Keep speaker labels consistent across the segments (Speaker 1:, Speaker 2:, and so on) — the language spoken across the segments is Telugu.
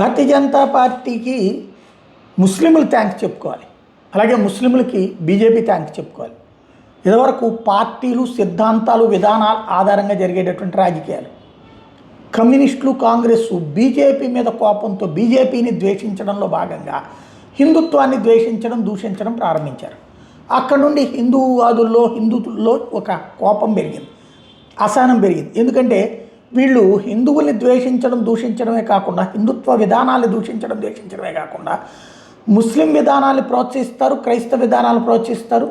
Speaker 1: భారతీయ జనతా పార్టీకి ముస్లింలు థ్యాంక్స్ చెప్పుకోవాలి. అలాగే ముస్లింలకి బీజేపీ థ్యాంక్స్ చెప్పుకోవాలి. ఇదివరకు పార్టీలు, సిద్ధాంతాలు, విధానాలు ఆధారంగా జరిగేటటువంటి రాజకీయాలు. కమ్యూనిస్టులు, కాంగ్రెస్ బీజేపీ మీద కోపంతో బీజేపీని ద్వేషించడంలో భాగంగా హిందుత్వాన్ని ద్వేషించడం, దూషించడం ప్రారంభించారు. అక్కడ నుండి హిందువుల్లో ఒక కోపం పెరిగింది, అసహనం పెరిగింది. ఎందుకంటే వీళ్ళు హిందువుల్ని ద్వేషించడం, దూషించడమే కాకుండా హిందుత్వ విధానాన్ని దూషించడం, ద్వేషించడమే కాకుండా ముస్లిం విధానాన్ని ప్రోత్సహిస్తారు, క్రైస్తవ విధానాలు ప్రోత్సహిస్తారు,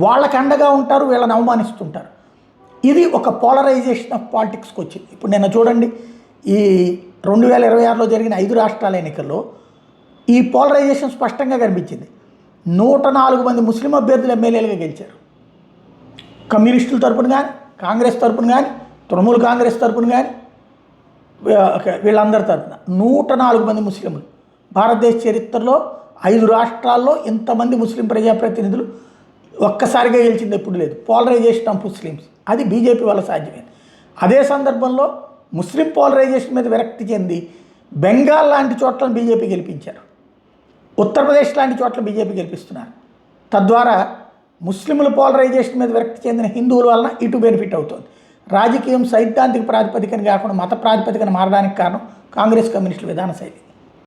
Speaker 1: వాళ్ళకి అండగా ఉంటారు, వీళ్ళని అవమానిస్తుంటారు. ఇది ఒక పోలరైజేషన్ ఆఫ్ పాలిటిక్స్కి వచ్చింది. ఇప్పుడు నిన్న చూడండి, ఈ 2026లో జరిగిన 5 రాష్ట్రాల ఎన్నికల్లో ఈ పోలరైజేషన్ స్పష్టంగా కనిపించింది. 104 మంది ముస్లిం అభ్యర్థులు ఎమ్మెల్యేలుగా గెలిచారు. కమ్యూనిస్టుల తరపున కానీ, కాంగ్రెస్ తరపున కానీ, తృణమూల్ కాంగ్రెస్ తరపున కానీ, వీళ్ళందరి తరపున 104 మంది ముస్లింలు. భారతదేశ చరిత్రలో 5 రాష్ట్రాల్లో ఇంతమంది ముస్లిం ప్రజాప్రతినిధులు ఒక్కసారిగా గెలిచింది ఎప్పుడు లేదు. పోలరైజేషన్ ఆఫ్ ముస్లిమ్స్, అది బీజేపీ వల్ల సాధ్యమైంది. అదే సందర్భంలో ముస్లిం పోలరైజేషన్ మీద విరక్తి చెంది బెంగాల్ లాంటి చోట్లను బీజేపీ గెలిపించారు, ఉత్తరప్రదేశ్ లాంటి చోట్ల బీజేపీ గెలిపిస్తున్నారు. తద్వారా ముస్లింల పోలరైజేషన్ మీద విరక్తి చెందిన హిందువుల వలన ఇటు బెనిఫిట్ అవుతుంది. రాజకీయం సైద్ధాంతిక ప్రాతిపదికన కాకుండా మత ప్రాతిపదికన మారడానికి కారణం కాంగ్రెస్ కమ్యూనిస్టుల విధాన శైలి.